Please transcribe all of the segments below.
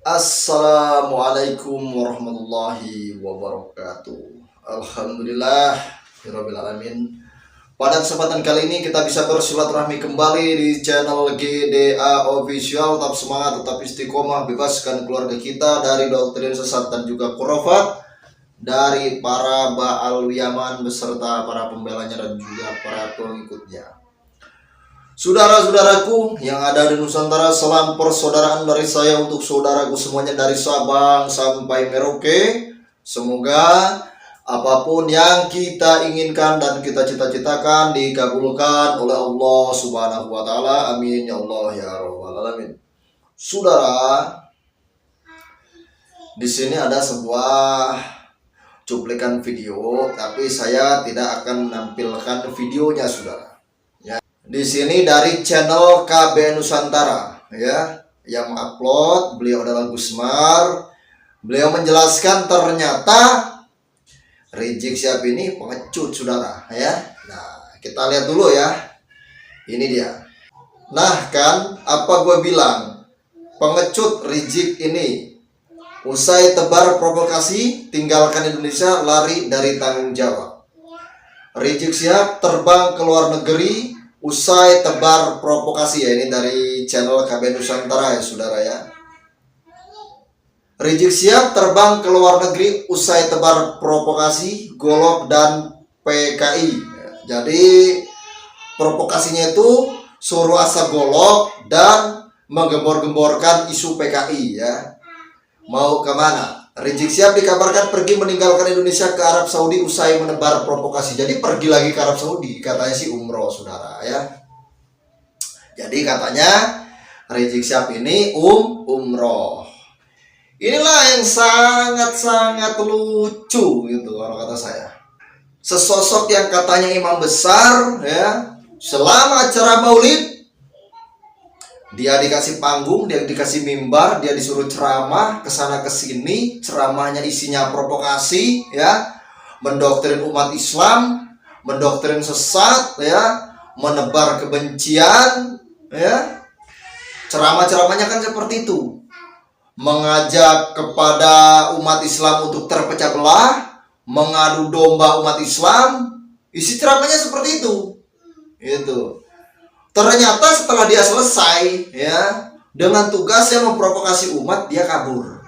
Assalamualaikum warahmatullahi wabarakatuh. Alhamdulillah Rabbil alamin. Pada kesempatan kali ini kita bisa bersilaturahmi kembali di channel GDA Official. Tetap semangat, tetap istiqomah, bebaskan keluarga kita dari doktrin sesat dan juga khurafat dari para Ba'al Yaman beserta para pembelanya dan juga para pengikutnya. Saudara-saudaraku yang ada di Nusantara, salam persaudaraan dari saya untuk saudaraku semuanya dari Sabang sampai Merauke. Semoga apapun yang kita inginkan dan kita cita-citakan dikabulkan oleh Allah Subhanahu wa taala. Amin ya Allah ya rabbal alamin. Saudara, di sini ada sebuah cuplikan video, tapi saya tidak akan menampilkan videonya, saudara. Di sini dari channel KB Nusantara ya, yang upload beliau adalah Gusmar. Beliau menjelaskan ternyata Rizik Syihab ini pengecut, saudara ya. Nah, kita lihat dulu ya. Ini dia. Nah, kan apa gue bilang? Pengecut Rizik ini usai tebar provokasi, tinggalkan Indonesia, lari dari tanggung jawab. Rizik Syihab terbang ke luar negeri usai tebar provokasi, ya, ini dari channel KB Nusantara ya, saudara ya. Rizik Syihab terbang ke luar negeri usai tebar provokasi Golok dan PKI. Jadi provokasinya itu suruh asa Golok dan menggembor-gemborkan isu PKI ya. Mau kemana? Rizik Syihab dikabarkan pergi meninggalkan Indonesia ke Arab Saudi usai menebar provokasi. Jadi pergi lagi ke Arab Saudi, katanya sih umroh, saudara ya. Jadi katanya Rizik Syihab ini umroh. Inilah yang sangat-sangat lucu gitu kalau kata saya. Sesosok yang katanya imam besar ya, selama acara Maulid dia dikasih panggung, dia dikasih mimbar, dia disuruh ceramah kesana kesini, ceramahnya isinya provokasi ya, mendoktrin umat Islam, mendoktrin sesat ya, menebar kebencian ya. Ceramah-ceramahnya kan seperti itu, mengajak kepada umat Islam untuk terpecah belah, mengadu domba umat Islam. Isi ceramahnya seperti itu. Itu. Ternyata setelah dia selesai ya dengan tugasnya memprovokasi umat, dia kabur.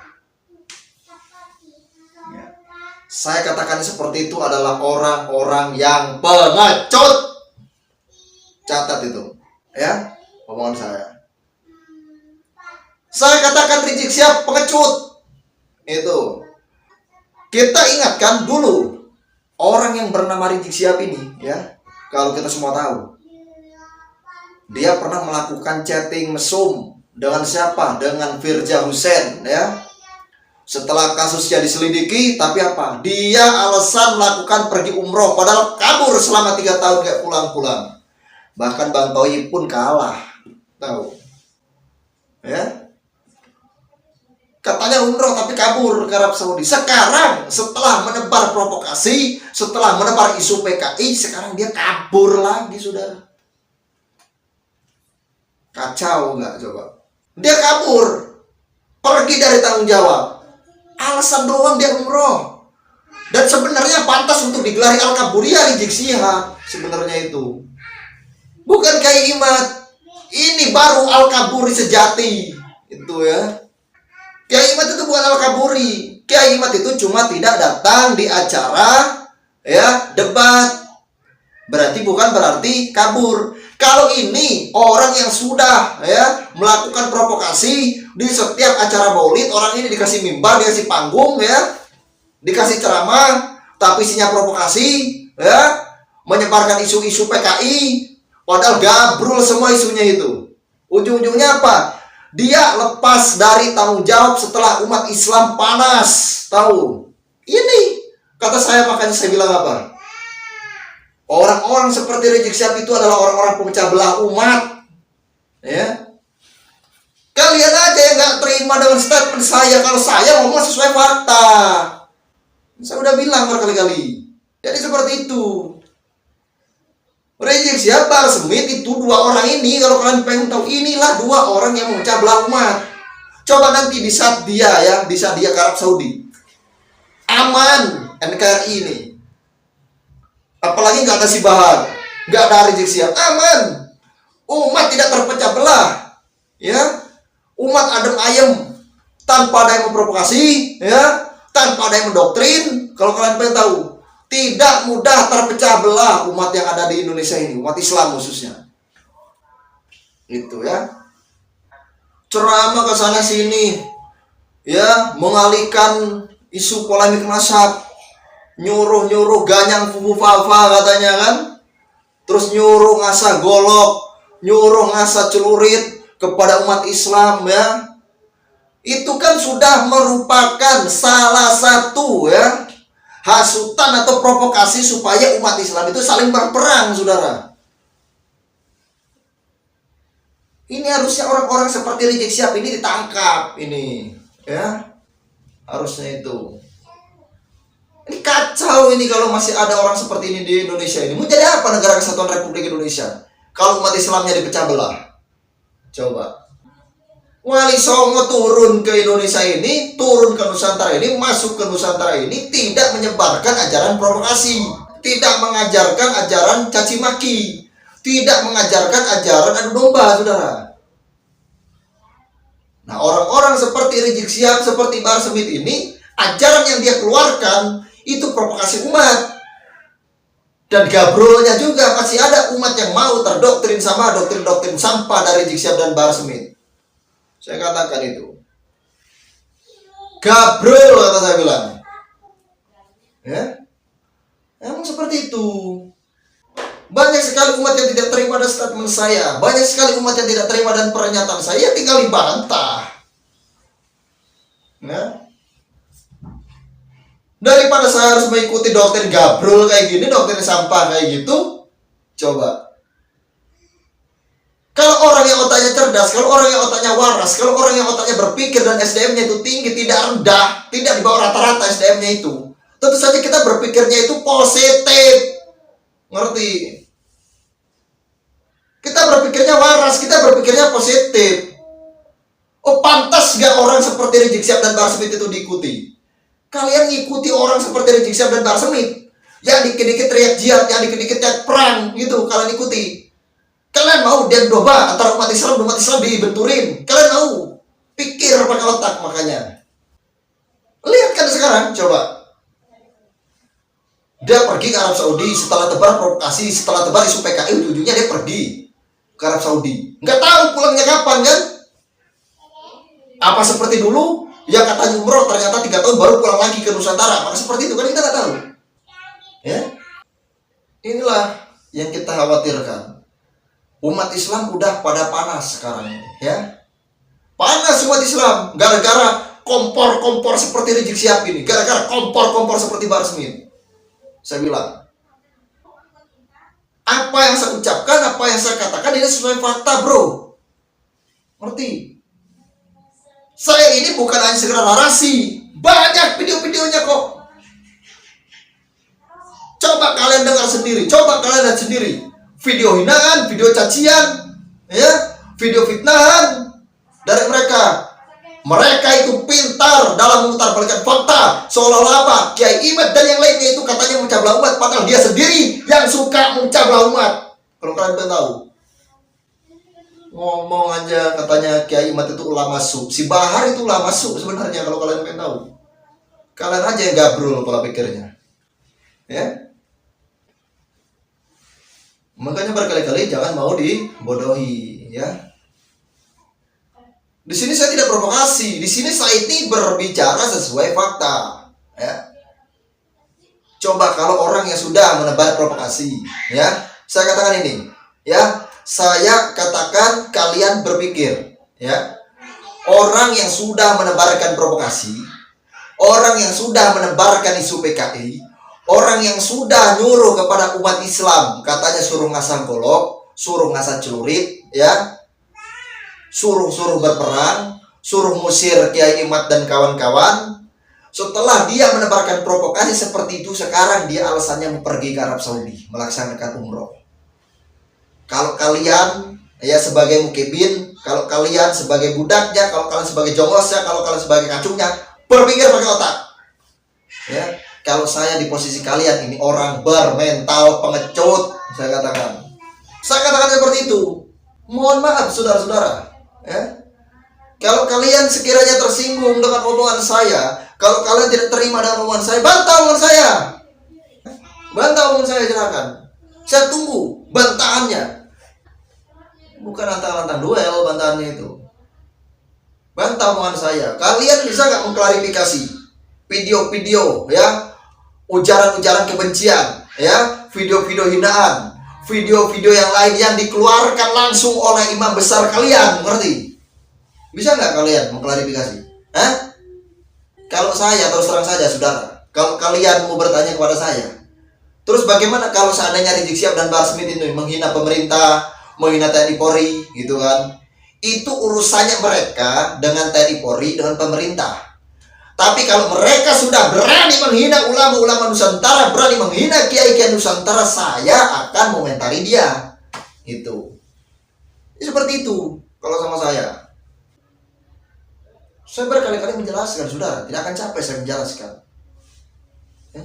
Ya. Saya katakan seperti itu adalah orang-orang yang pengecut. Catat itu ya omongan saya. Saya katakan Rizik Syihab pengecut. Itu. Kita ingatkan dulu orang yang bernama Rizik Syihab ini ya, kalau kita semua tahu, dia pernah melakukan chatting mesum dengan siapa? Dengan Firza Hussein ya. Setelah kasusnya diselidiki, tapi apa? Dia alasan melakukan pergi umroh, padahal kabur selama 3 tahun kayak pulang-pulang. Bahkan Bang Toyib pun kalah, tahu? Ya. Katanya umroh tapi kabur ke Arab Saudi. Sekarang setelah menebar provokasi, setelah menebar isu PKI, sekarang dia kabur lagi, saudara. Kacau nggak coba? Dia kabur, pergi dari tanggung jawab, alasan doang dia umroh. Dan sebenarnya pantas untuk digelari Al-Kaburiyah Rizik Syihab sebenarnya itu. Bukan Kiai Imad. Ini baru Al-Kaburi sejati itu ya. Kiai Imad itu bukan Al-Kaburi. Kiai Imad itu cuma tidak datang di acara ya debat. Berarti bukan berarti kabur. Kalau ini orang yang sudah ya melakukan provokasi di setiap acara Maulid, orang ini dikasih mimbar, dikasih panggung ya, dikasih ceramah, tapi isinya provokasi ya, menyebarkan isu-isu PKI, padahal gabrul semua isunya itu. Ujung-ujungnya apa? Dia lepas dari tanggung jawab setelah umat Islam panas, tahu? Ini kata saya, makanya saya bilang apa? Orang-orang seperti Rizik Syihab itu adalah orang-orang pemecah belah umat. Ya. Kalian aja yang gak terima dengan statement saya kalau saya ngomong sesuai fakta. Saya udah bilang berkali-kali. Jadi seperti itu. Rizik Syihab, Bahar Smith itu 2 orang ini, kalau kalian pengen tahu, inilah 2 orang yang memecah belah umat. Coba nanti di saat dia ke Arab Saudi, aman NKRI ini. Apalagi nggak kasih bahan, nggak ada rizik sihab, aman. Umat tidak terpecah belah, ya. Umat adem ayem, tanpa ada yang memprovokasi, ya, tanpa ada yang mendoktrin. Kalau kalian pengen tahu, tidak mudah terpecah belah umat yang ada di Indonesia ini, umat Islam khususnya. Itu ya. Ceramah ke sana sini, ya, mengalihkan isu polemik nasab, nyuruh ganyang fufu fafa katanya kan, terus nyuruh ngasah golok, nyuruh ngasah celurit kepada umat Islam, ya. Itu kan sudah merupakan salah satu, ya, hasutan atau provokasi supaya umat Islam itu saling berperang, saudara. Ini harusnya orang-orang seperti Rizik Syihab ini ditangkap ini, ya. Harusnya itu. Ini kacau ini kalau masih ada orang seperti ini di Indonesia ini. Mau jadi apa negara kesatuan Republik Indonesia kalau umat Islamnya dipecah belah? Coba. Wali Songo turun ke Indonesia ini, turun ke Nusantara ini, masuk ke Nusantara ini, tidak menyebarkan ajaran provokasi, tidak mengajarkan ajaran caci maki, tidak mengajarkan ajaran adu domba, saudara. Nah, orang-orang seperti Rizik Syihab, seperti Bahar Smith ini, ajaran yang dia keluarkan itu provokasi umat. Dan gabrolnya juga masih ada umat yang mau terdoktrin sama doktrin-doktrin sampah dari Rizik Syihab dan Bahar Smith. Saya katakan itu. Gabrol kata saya bilang. Ya. Emang seperti itu. Banyak sekali umat yang tidak terima dengan statement saya. Banyak sekali umat yang tidak terima dan pernyataan saya, tinggal dibantah. Ya. Daripada saya harus mengikuti doktrin gabrol kayak gini, doktrin sampah kayak gitu, coba. Kalau orang yang otaknya cerdas, kalau orang yang otaknya waras, kalau orang yang otaknya berpikir dan SDM-nya itu tinggi, tidak rendah, tidak di bawah rata-rata SDM-nya itu, tentu saja kita berpikirnya itu positif. Ngerti? Kita berpikirnya waras, kita berpikirnya positif. Oh, pantas gak orang seperti Rizik Syihab dan Bahar Smith itu diikuti? Kalian ngikuti orang seperti Rizik Syihab dan Bahar Smith yang dikit-dikit teriak jihad, yang dikit-dikit teriak perang, gitu, kalian ikuti. Kalian mau diadu domba antara umat Islam dan umat Islam dibenturin? Kalian mau? Pikir pakai otak makanya. Lihat kan sekarang, coba. Dia pergi ke Arab Saudi setelah tebar provokasi, setelah tebar isu PKI, ujung-ujungnya dia pergi ke Arab Saudi. Nggak tahu pulangnya kapan kan? Apa seperti dulu yang katanya umroh ternyata 3 tahun baru pulang lagi ke Nusantara? Apakah seperti itu kan kita nggak tahu. Ya, inilah yang kita khawatirkan. Umat Islam udah pada panas sekarang, ya. Panas umat Islam gara-gara kompor-kompor seperti Rizik Syihab ini, gara-gara kompor-kompor seperti Bahar Smith. Saya bilang, apa yang saya ucapkan, apa yang saya katakan ini sesuai fakta, bro. Ngerti? Saya ini bukan hanya sekedar narasi, banyak video-videonya kok. Coba kalian dengar sendiri, coba kalian lihat sendiri. Video hinaan, video cacian, ya, video fitnahan dari mereka. Mereka itu pintar dalam memutarbalikkan fakta, seolah-olah apa? Kiai Imad dan yang lainnya itu katanya memecah belah umat, padahal dia sendiri yang suka memecah belah umat. Kalau kalian pengen tahu, ngomong aja katanya Kiai Imad itu ulama sub, si Bahar itu ulama sub sebenarnya. Kalau kalian pengen tahu, kalian aja yang gabrol pola pikirnya, ya. Makanya berkali-kali jangan mau dibodohi, ya. Di sini saya tidak provokasi, di sini saya ini berbicara sesuai fakta, ya. Coba kalau orang yang sudah menebar provokasi, ya, saya katakan ini, ya, saya katakan kalian berpikir, ya, orang yang sudah menebarkan provokasi, orang yang sudah menebarkan isu PKI, orang yang sudah nyuruh kepada umat Islam, katanya suruh ngasah golok, suruh ngasah celurit, ya, suruh berperang, suruh musir Kiai Imad dan kawan-kawan. Setelah dia menebarkan provokasi seperti itu, sekarang dia alasannya mau pergi ke Arab Saudi melaksanakan umroh. Kalau kalian, ya, sebagai mukibin kalau kalian sebagai budaknya, kalau kalian sebagai jongosnya, kalau kalian sebagai kacungnya, berpikir pakai otak. Ya, kalau saya di posisi kalian ini orang bermental pengecut, saya katakan seperti itu. Mohon maaf saudara-saudara. Ya, kalau kalian sekiranya tersinggung dengan omongan saya, kalau kalian tidak terima dengan omongan saya, bantah omongan saya. Bantah omongan saya, silakan. Saya tunggu bantahannya. Bukan antang-antang duel bantahannya itu. Bantah omongan saya. Kalian bisa nggak mengklarifikasi video-video, ya, ujaran-ujaran kebencian, ya, video-video hinaan, video-video yang lain yang dikeluarkan langsung oleh imam besar kalian, ngerti? Bisa nggak kalian mengklarifikasi? Hah? Kalau saya terus terang saja, saudara, kalau kalian mau bertanya kepada saya, terus bagaimana kalau seandainya Rizik Syihab dan Bahar Smith ini menghina pemerintah, menghina TNI Polri, gitu kan? Itu urusannya mereka dengan TNI Polri, dengan pemerintah. Tapi kalau mereka sudah berani menghina ulama-ulama Nusantara, berani menghina kiai-kiai Nusantara, saya akan komentari dia. Itu. Seperti itu kalau sama saya. Saya berkali-kali menjelaskan, saudara, tidak akan capek saya menjelaskan. Ya?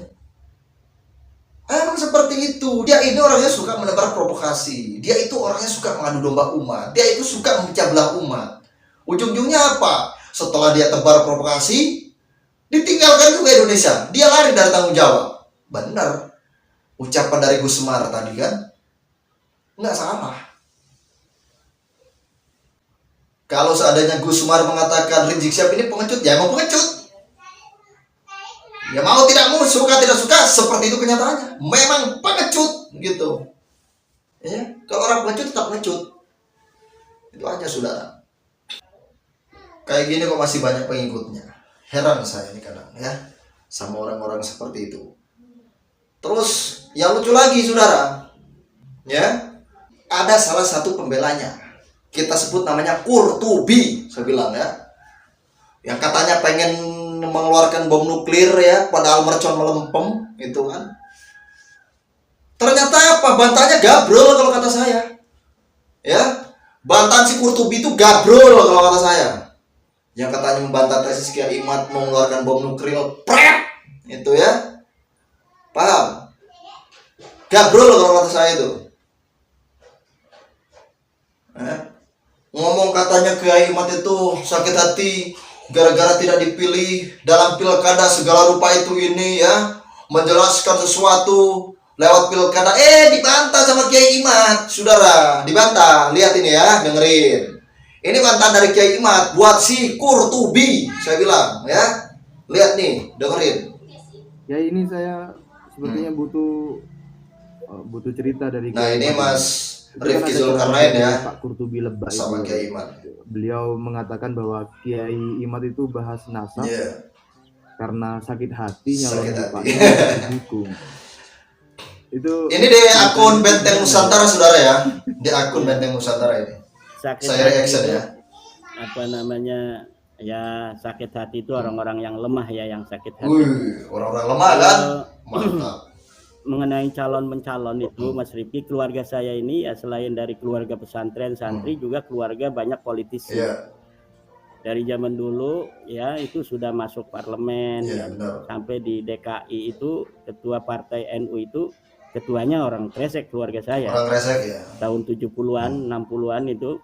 Emang seperti itu. Dia ini orangnya suka menebar provokasi. Dia itu orangnya suka mengadu domba umat. Dia itu suka memecah belah umat. Ujung-ujungnya apa? Setelah dia tebar provokasi, ditinggalkan juga Indonesia. Dia lari dari tanggung jawab. Benar. Ucapan dari Gus Semar tadi kan, nggak salah. Kalau seandainya Gus Semar mengatakan Rizik Syihab ini pengecut, ya emang pengecut. Ya mau tidak mau, suka tidak suka, seperti itu kenyataannya. Memang pengecut gitu. Ya, kalau orang pengecut tetap pengecut. Itu aja, saudara. Kayak gini kok masih banyak pengikutnya. Heran saya ini kadang, ya, sama orang-orang seperti itu. Terus yang lucu lagi, saudara, ya, ada salah satu pembelanya. Kita sebut namanya Qurtubi, saya bilang, ya, yang katanya pengen mengeluarkan bom nuklir, ya, padahal mercon melempem, itu kan. Ternyata apa? Bantahnya gabrol kalau kata saya. Ya, bantahan si Qurtubi itu gabrol kalau kata saya. Yang katanya membantah tesis Kiai Imad mengeluarkan bom nuklir, pret, itu ya. Paham? Gabrol kalau kata saya itu. Ngomong katanya Kiai Imad itu sakit hati gara-gara tidak dipilih dalam pilkada segala rupa itu ini, ya, menjelaskan sesuatu lewat pilkada, dibantah sama Kiai Imad, saudara, dibantah. Lihat ini ya, dengerin. Ini bantahan dari Kiai Imad buat si Qurtubi, saya bilang, ya. Lihat nih, dengerin. Ya, ini saya sepertinya butuh cerita dari Nah, Kiai ini Imad. Mas Rifki Zulkarnain, ya, Pak Qurtubi Lebak sama itu. Kiai Imad. Beliau mengatakan bahwa Kiai Imad itu bahas nasab, karena sakit hati nyalon bupati hukum. Itu ini di akun Benteng Nusantara, saudara, ya. Di akun Benteng Nusantara ini. Saya reaction, ya. Apa namanya? Ya, sakit hati itu orang-orang yang lemah, ya, yang sakit hati. Orang-orang lemah kan? Mantap. Mengenai calon mencalon itu, Mas Rifki, keluarga saya ini ya selain dari keluarga pesantren santri, juga keluarga banyak politisi. Dari zaman dulu, ya, itu sudah masuk parlemen, ya, sampai di DKI itu ketua partai NU itu ketuanya orang Kresek, keluarga saya. Orang Kresek, ya. Tahun 70-an, 60-an itu.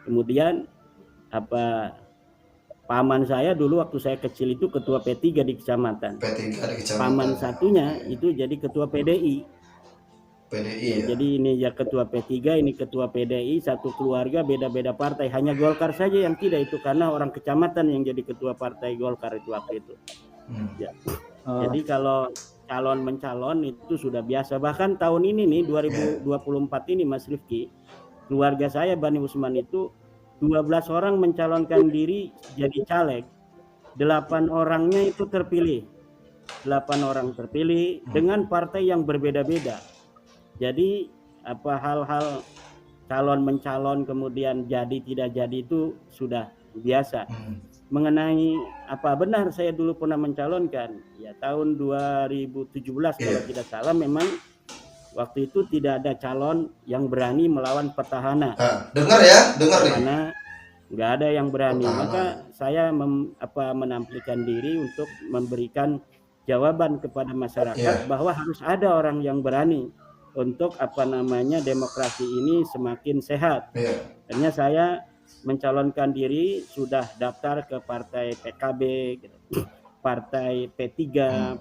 Kemudian paman saya dulu waktu saya kecil itu ketua P3 di kecamatan. Paman satunya itu jadi ketua PDI. Ya. Jadi ini ya ketua P3, ini ketua PDI, satu keluarga beda-beda partai. Hanya Golkar saja yang tidak, itu karena orang kecamatan yang jadi ketua partai Golkar itu waktu itu. Ya. Jadi kalau calon mencalon itu sudah biasa. Bahkan tahun ini nih 2024 ini, Mas Rifki, keluarga saya Bani Usman itu 12 orang mencalonkan diri jadi caleg, 8 orangnya itu terpilih. 8 orang terpilih dengan partai yang berbeda-beda. Jadi hal-hal calon mencalon kemudian jadi tidak jadi itu sudah biasa. Mengenai benar saya dulu pernah mencalonkan, ya, tahun 2017 kalau tidak salah, memang waktu itu tidak ada calon yang berani melawan petahana. Dengar ya, dengar nih. Karena nggak ada yang berani. Petahana. Maka saya menampilkan diri untuk memberikan jawaban kepada masyarakat bahwa harus ada orang yang berani untuk demokrasi ini semakin sehat. Akhirnya saya mencalonkan diri, sudah daftar ke partai PKB, gitu, partai P3,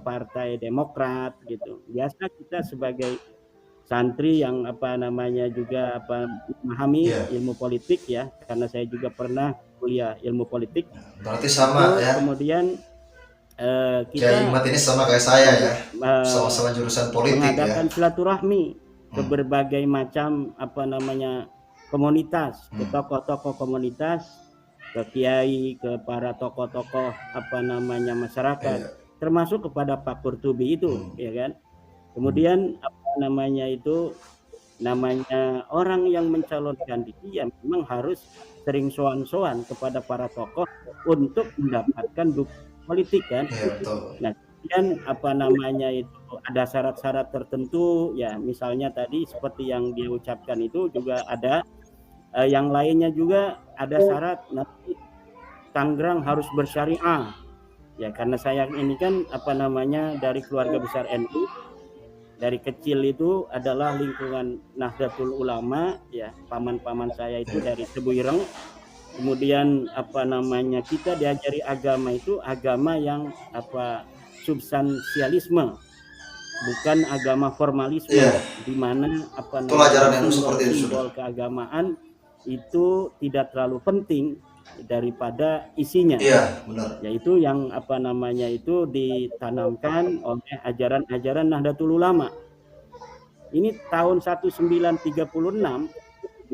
partai Demokrat, gitu. Biasa kita sebagai santri yang juga memahami ilmu politik ya, karena saya juga pernah kuliah ilmu politik. Berarti sama ya. Kemudian kita Kiai Imat ini sama kayak saya ya, sama-sama jurusan politik mengadakan silaturahmi ke berbagai macam komunitas, ke tokoh-tokoh komunitas, ke kiai, ke para tokoh-tokoh masyarakat, termasuk kepada Pak Qurtubi itu, ya kan. Kemudian namanya orang yang mencalonkan diri ya memang harus sering soan-soan kepada para tokoh untuk mendapatkan dukungan politik kan. Nah, kemudian ada syarat-syarat tertentu ya, misalnya tadi seperti yang dia ucapkan itu juga ada yang lainnya juga ada syarat nanti Tangerang harus bersyariah ya, karena saya ini kan dari keluarga besar NU. Dari kecil itu adalah lingkungan Nahdlatul Ulama ya, paman-paman saya itu dari Tebuireng. Kemudian kita diajari agama itu agama yang substansialisme, bukan agama formalisme, di mana simbol keagamaan itu tidak terlalu penting daripada isinya. Benar. Yaitu yang itu ditanamkan oleh ajaran-ajaran Nahdlatul Ulama. Ini tahun 1936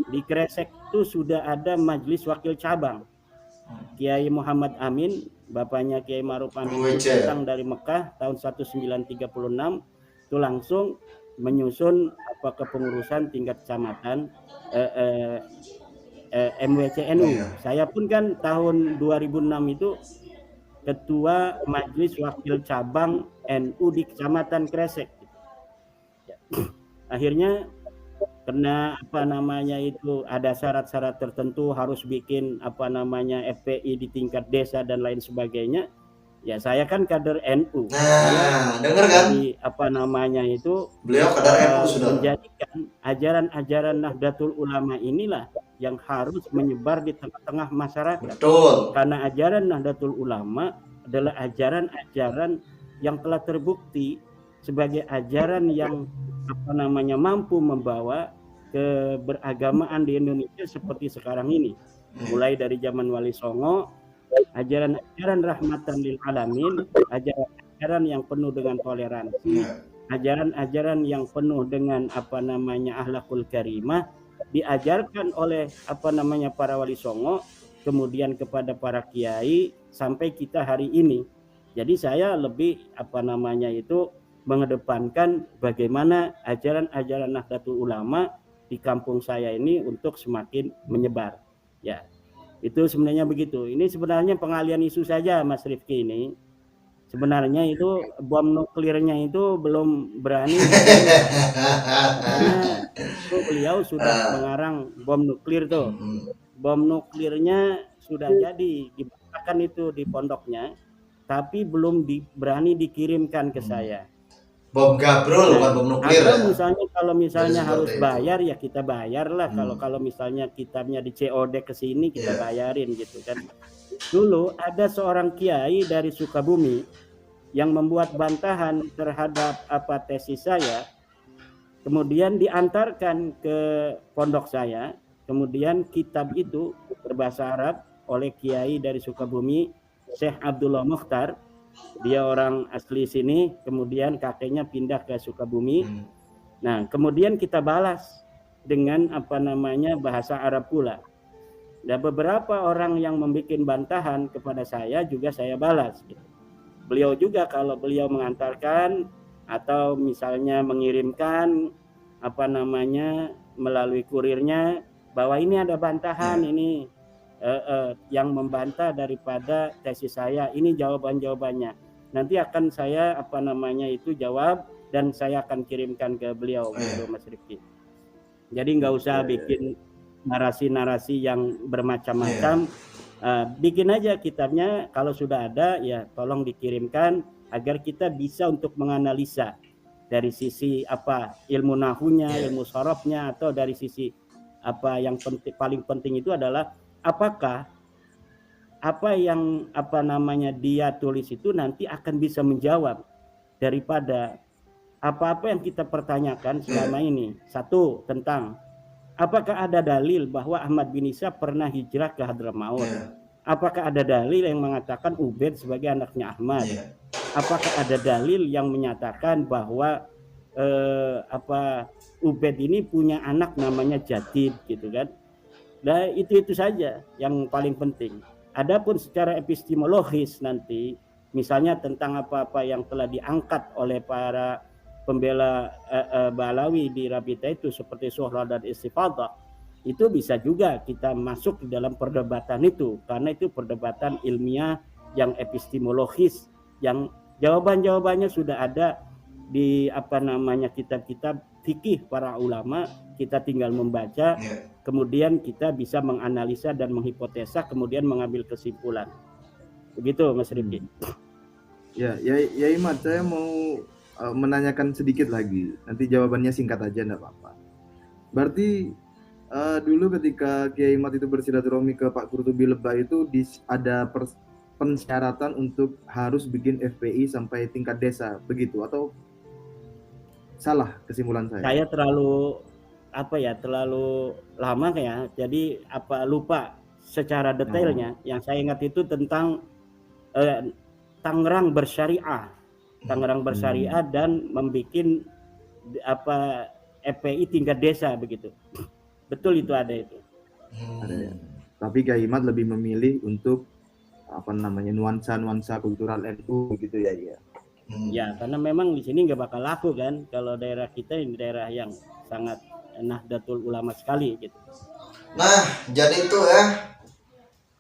di Kresek itu sudah ada majelis wakil cabang. Kiai Muhammad Amin, bapaknya Kiai Ma'ruf Amin, datang dari Mekah tahun 1936 itu langsung menyusun kepengurusan tingkat kecamatan MWCNU. Saya pun kan tahun 2006 itu ketua majelis wakil cabang NU di Kecamatan Kresek. Akhirnya karena itu ada syarat-syarat tertentu, harus bikin FPI di tingkat desa dan lain sebagainya. Ya saya kan kader NU. Nah, dengar kan? Jadi itu beliau kader NU sudah menjadikan ajaran-ajaran Nahdlatul Ulama inilah yang harus menyebar di tengah-tengah masyarakat. Betul. Karena ajaran Nahdlatul Ulama adalah ajaran-ajaran yang telah terbukti sebagai ajaran yang mampu membawa keberagamaan di Indonesia seperti sekarang ini. Mulai dari zaman Wali Songo, ajaran-ajaran rahmatan lil alamin, ajaran-ajaran yang penuh dengan toleransi, ajaran-ajaran yang penuh dengan akhlakul karimah diajarkan oleh para Wali Songo, kemudian kepada para kiai sampai kita hari ini. Jadi saya lebih mengedepankan bagaimana ajaran-ajaran Nahdlatul Ulama di kampung saya ini untuk semakin menyebar. Ya, itu sebenarnya begitu. Ini sebenarnya pengalian isu saja, Mas Rifki ini. Sebenarnya itu bom nuklirnya itu belum berani. Karena itu beliau sudah mengarang bom nuklir tuh. Bom nuklirnya sudah jadi dibakar itu di pondoknya, tapi belum berani dikirimkan ke saya. Bom gabrol bukan bom nuklir. Atau kalau misalnya harus bayar ya kita bayar lah. Kalau misalnya kitabnya di COD ke sini kita bayarin gitu kan. Dulu ada seorang kiai dari Sukabumi yang membuat bantahan terhadap tesis saya, kemudian diantarkan ke pondok saya. Kemudian kitab itu berbahasa Arab oleh kiai dari Sukabumi, Syekh Abdullah Mukhtar. Dia orang asli sini, kemudian kakeknya pindah ke Sukabumi. Nah, kemudian kita balas dengan bahasa Arab pula. Dan beberapa orang yang membuat bantahan kepada saya juga saya balas. Beliau juga kalau beliau mengantarkan atau misalnya mengirimkan melalui kurirnya bahwa ini ada bantahan ini. Yang membantah daripada tesis saya, ini jawabannya. Nanti akan saya jawab dan saya akan kirimkan ke beliau gitu, Mas Rifki. Jadi nggak usah bikin narasi-narasi yang bermacam-macam. Bikin aja kitabnya, kalau sudah ada ya tolong dikirimkan agar kita bisa untuk menganalisa dari sisi apa ilmu nahunya, ilmu sorofnya, atau dari sisi apa yang paling penting itu adalah apakah apa yang apa namanya dia tulis itu nanti akan bisa menjawab daripada apa-apa yang kita pertanyakan selama ini. Satu, tentang apakah ada dalil bahwa Ahmad bin Isa pernah hijrah ke Hadramaut? Apakah ada dalil yang mengatakan Ubaid sebagai anaknya Ahmad? Apakah ada dalil yang menyatakan bahwa Ubaid ini punya anak namanya Jadid gitu kan? Nah, itu saja yang paling penting. Adapun secara epistemologis nanti, misalnya tentang apa-apa yang telah diangkat oleh para pembela Ba'alawi di Rabita itu seperti Suhra dan Istifadah, itu bisa juga kita masuk di dalam perdebatan itu, karena itu perdebatan ilmiah yang epistemologis, yang jawaban-jawabannya sudah ada di apa namanya kitab-kitab fikih para ulama. Kita tinggal membaca, kemudian kita bisa menganalisa dan menghipotesa, kemudian mengambil kesimpulan. Begitu Mas Rifki. Ya Imad, saya mau menanyakan sedikit lagi. Nanti jawabannya singkat aja, enggak apa-apa. Berarti dulu ketika Kiai Imad itu bersilaturahmi ke Pak Qurtubi Lebah itu ada persyaratan untuk harus bikin FPI sampai tingkat desa, begitu atau salah kesimpulan saya? Saya terlalu lama ya, jadi lupa secara detailnya. Yang saya ingat itu tentang Tangerang bersyariah, dan membikin FPI tingkat desa begitu. Betul, itu ada itu. Ada ya. Tapi Kiai Imad lebih memilih untuk nuansa kultural NU gitu ya. Ya, karena memang di sini nggak bakal laku kan, kalau daerah kita ini daerah yang sangat Nahdlatul Ulama sekali gitu. Nah, jadi itu ya,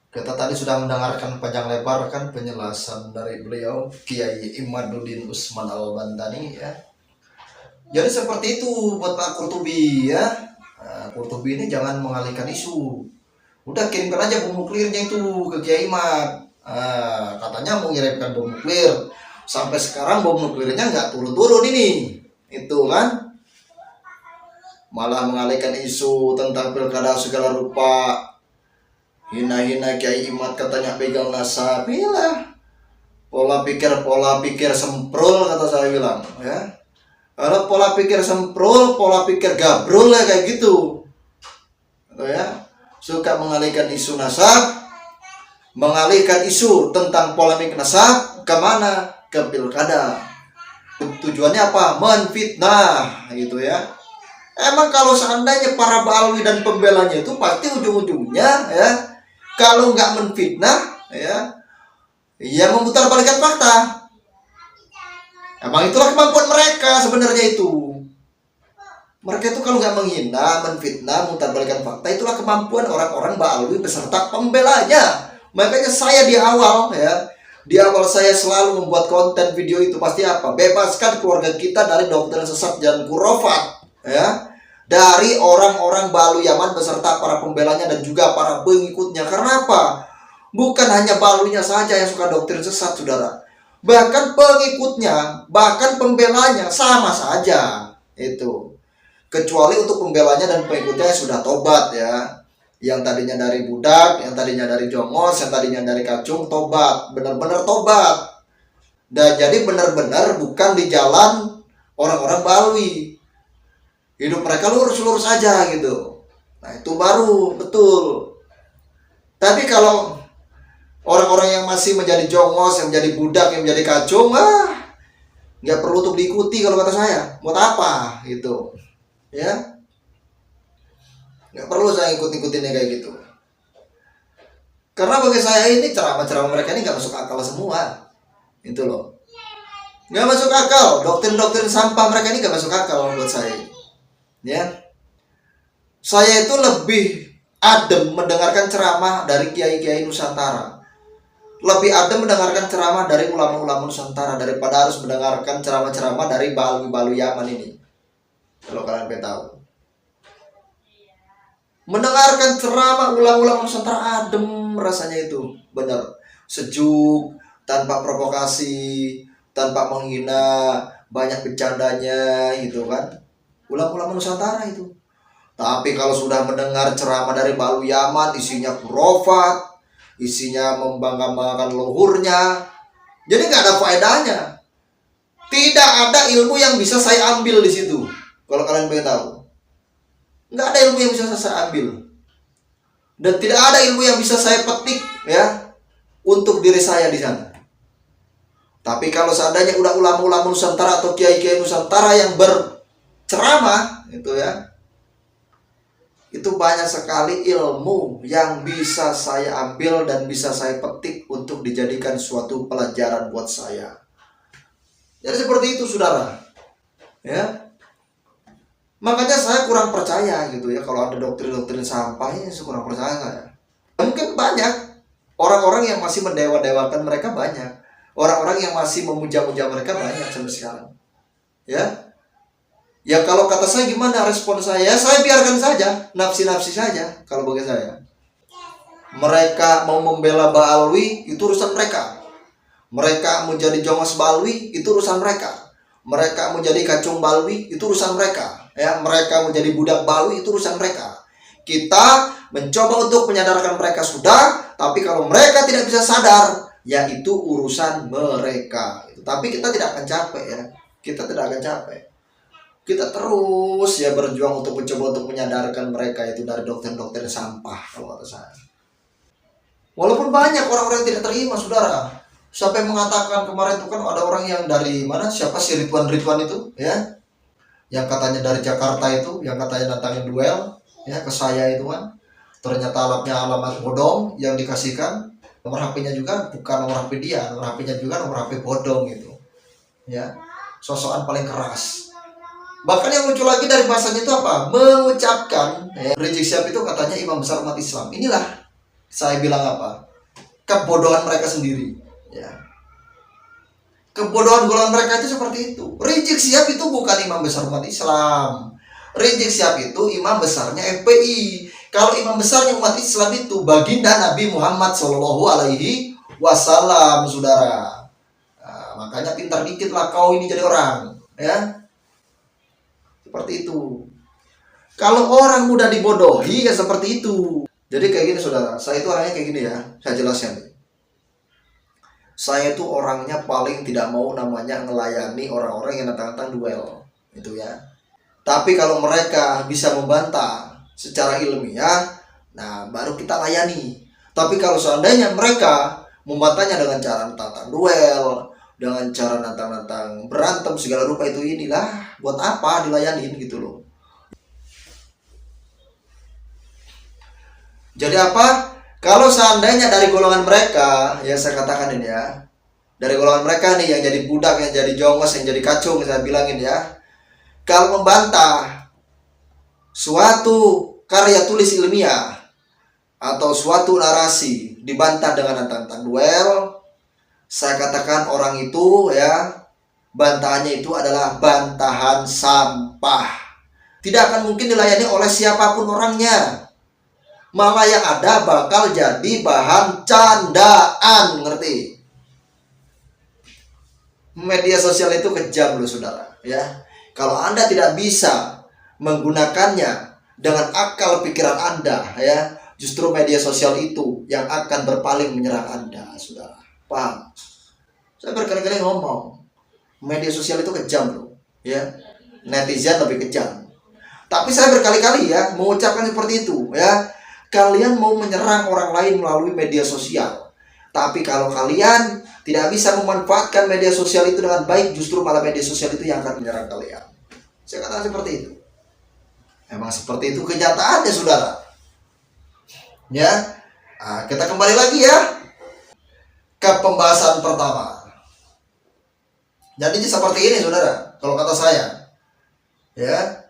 kita tadi sudah mendengarkan panjang lebar kan penjelasan dari beliau Kiai Imaduddin Usman Al-Bantani ya. Jadi seperti itu buat Pak Qurtubi ya. Qurtubi ini jangan mengalihkan isu. Udah kirimkan aja bom nuklirnya itu ke Kiai Imad. Katanya mau ngirimkan bom nuklir. Sampai sekarang bom nuklirnya nggak turun-turun ini. Itu kan. Malah mengalihkan isu tentang pilkada segala rupa. Hina-hina Kiai Imad katanya pegang nasab. Lah. Pola pikir semprul kata saya bilang ya. Kalau pola pikir semprul, pola pikir gabrul ya kayak gitu. Ya. Suka mengalihkan isu nasab, mengalihkan isu tentang polemik nasab kemana? Ke pilkada. Tujuannya apa? Menfitnah gitu ya. Emang kalau seandainya para Ba'alawi dan pembelanya itu pasti ujung-ujungnya ya, kalau nggak menfitnah ya memutarbalikkan fakta. Emang itulah kemampuan mereka sebenarnya itu. Mereka itu kalau nggak menghina, menfitnah, memutarbalikkan fakta, itulah kemampuan orang-orang Ba'alawi beserta pembelanya. Makanya saya di awal saya selalu membuat konten video itu pasti apa? Bebaskan keluarga kita dari doktrin sesat dan khurafat ya. Dari orang-orang Ba'alawi Yaman beserta para pembelanya dan juga para pengikutnya. Karena apa? Bukan hanya Ba'alawinya saja yang suka doktrin sesat, saudara. Bahkan pengikutnya, bahkan pembelanya sama saja itu. Kecuali untuk pembelanya dan pengikutnya yang sudah tobat ya. Yang tadinya dari budak, yang tadinya dari jongos, yang tadinya dari kacung, tobat, benar-benar tobat. Dan jadi benar-benar bukan di jalan orang-orang Ba'alawi. Hidup mereka lurus-lurus aja gitu. Nah itu baru betul. Tapi kalau orang-orang yang masih menjadi jongos, yang menjadi budak, yang menjadi kacung, nggak perlu untuk diikuti kalau kata saya. Buat apa gitu? Ya. Nggak perlu saya ikut-ikutinnya kayak gitu. Karena bagi saya ini ceramah-ceramah mereka ini nggak masuk akal semua. Itu loh. Nggak masuk akal. Doktrin-doktrin sampah mereka ini nggak masuk akal buat saya. Ya. Saya itu lebih adem mendengarkan ceramah dari kiai-kiai Nusantara. Lebih adem mendengarkan ceramah dari ulama-ulama Nusantara daripada harus mendengarkan ceramah-ceramah dari Ba'alawi Yaman ini. Kalau kalian tahu. Mendengarkan ceramah ulang-ulang Nusantara adem rasanya itu. Benar. Sejuk, tanpa provokasi, tanpa menghina, banyak bercandanya gitu kan. Ulang-ulang Nusantara itu. Tapi kalau sudah mendengar ceramah dari Mbak Yaman, isinya kurofat, isinya membanggakan luhurnya, jadi nggak ada faedahnya. Tidak ada ilmu yang bisa saya ambil di situ. Kalau kalian pengen tahu, nggak ada ilmu yang bisa saya ambil, dan tidak ada ilmu yang bisa saya petik ya untuk diri saya di sana. Tapi kalau seandainya udah ulama-ulama Nusantara atau kiai-kiai Nusantara yang berceramah itu ya, itu banyak sekali ilmu yang bisa saya ambil dan bisa saya petik untuk dijadikan suatu pelajaran buat saya. Jadi seperti itu saudara ya. Makanya saya kurang percaya gitu ya kalau ada doktrin-doktrin sampah ini, saya kurang percaya saya. Mungkin banyak orang-orang yang masih mendewa-dewakan mereka, banyak orang-orang yang masih memuja-muja mereka, banyak sampai sekarang ya. Ya kalau kata saya gimana respon saya biarkan saja, nafsi-nafsi saja. Kalau bagi saya, mereka mau membela Baalwi itu urusan mereka. Mereka mau jadi jongos Baalwi itu urusan mereka. Mereka mau jadi kacung Baalwi itu urusan mereka. Ya, mereka mau jadi budak Baalwi itu urusan mereka. Kita mencoba untuk menyadarkan mereka sudah, tapi kalau mereka tidak bisa sadar, ya itu urusan mereka. Tapi kita tidak akan capek ya. Kita tidak akan capek. Kita terus ya berjuang untuk mencoba untuk menyadarkan mereka itu dari doktrin-doktrin sampah kalau kata saya. Walaupun banyak orang-orang yang tidak terima saudara. Sampai mengatakan kemarin itu kan ada orang yang dari mana, siapa sih Ridwan itu ya, yang katanya dari Jakarta itu, yang katanya datangin duel ya ke saya itu kan, ternyata alamat bodong yang dikasihkan, nomor HP-nya juga bukan nomor HP dia, nomor HP-nya juga nomor HP bodong gitu ya, sosokan paling keras. Bahkan yang lucu lagi dari bahasanya itu apa, mengucapkan ya, Rizik Syihab itu katanya imam besar umat Islam. Inilah saya bilang apa, kebodohan mereka sendiri ya. Kebodohan golongan mereka itu seperti itu. Rizik Syihab itu bukan imam besar umat Islam. Rizik Syihab itu imam besarnya FPI. Kalau imam besarnya umat Islam itu baginda Nabi Muhammad SAW, saudara. Nah, makanya pintar dikit lah kau ini jadi orang, ya. Seperti itu. Kalau orang mudah dibodohi ya seperti itu. Jadi kayak gini saudara. Saya itu orangnya kayak gini ya. Saya jelaskan. Saya itu orangnya paling tidak mau namanya ngelayani orang-orang yang datang-datang duel itu ya. Tapi kalau mereka bisa membantah secara ilmiah, nah baru kita layani. Tapi kalau seandainya mereka membantahnya dengan cara nantang duel, dengan cara nantang berantem segala rupa, itu inilah buat apa dilayanin gitu loh. Jadi apa? Kalau seandainya dari golongan mereka, ya saya katakan ini ya, dari golongan mereka nih yang jadi budak, yang jadi jongos, yang jadi kacung, saya bilangin ya, kalau membantah suatu karya tulis ilmiah atau suatu narasi dibantah dengan nantang duel, saya katakan orang itu ya, bantahannya itu adalah bantahan sampah. Tidak akan mungkin dilayani oleh siapapun orangnya. Malah yang ada bakal jadi bahan candaan, ngerti? Media sosial itu kejam loh saudara ya. Kalau Anda tidak bisa menggunakannya dengan akal pikiran Anda ya, justru media sosial itu yang akan berpaling menyerang Anda, saudara. Paham? Saya berkali-kali ngomong, media sosial itu kejam loh ya. Netizen lebih kejam. Tapi saya berkali-kali ya mengucapkan seperti itu ya. Kalian mau menyerang orang lain melalui media sosial, tapi kalau kalian tidak bisa memanfaatkan media sosial itu dengan baik, justru malah media sosial itu yang akan menyerang kalian. Saya katakan seperti itu. Emang seperti itu kenyataannya, saudara. Ya, nah, kita kembali lagi ya ke pembahasan pertama. Jadi seperti ini, saudara. Kalau kata saya, ya.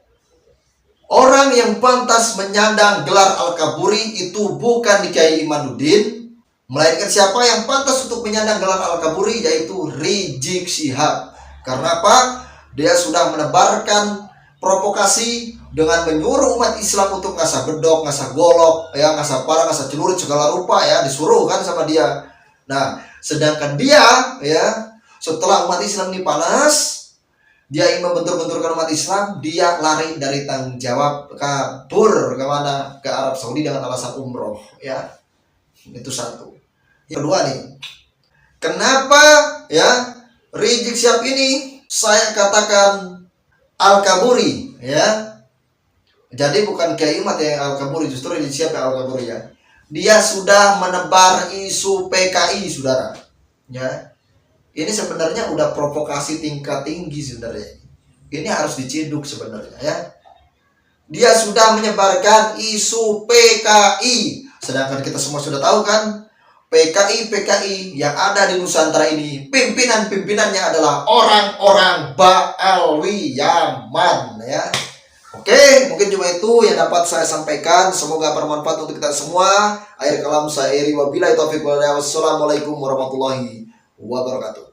Orang yang pantas menyandang gelar Al-Kaburi itu bukan Kiai Imanuddin, melainkan siapa yang pantas untuk menyandang gelar Al-Kaburi, yaitu Rizik Syihab. Karena apa? Dia sudah menebarkan provokasi, dengan menyuruh umat Islam untuk ngasah bedok, ngasah golok, ya ngasah parang, ngasah celurit segala rupa, ya disuruh kan sama dia. Nah, sedangkan dia, ya setelah umat Islam ini panas, dia ingin membentur-benturkan umat Islam, dia lari dari tanggung jawab, kabur kemana? Ke Arab Saudi dengan alasan umroh, ya. Itu satu. Yang kedua nih, kenapa ya Rizik Syihab ini saya katakan Al-Kaburi, ya. Jadi bukan Kiai Imad yang Al-Kaburi, justru Rizik Syihab yang Al-Kaburi, ya. Dia sudah menebar isu PKI, saudara. Ya. Ini sebenarnya udah provokasi tingkat tinggi sebenarnya. Ini harus diciduk sebenarnya, ya. Dia sudah menyebarkan isu PKI. Sedangkan kita semua sudah tahu kan, PKI yang ada di Nusantara ini, pimpinan-pimpinannya adalah orang-orang Ba'alwi Yaman, ya. Oke, mungkin cuma itu yang dapat saya sampaikan. Semoga bermanfaat untuk kita semua. Akhir kalam saya iri wabillahi taufiq wal hidayah. Wassalamualaikum warahmatullahi wabarakatuh.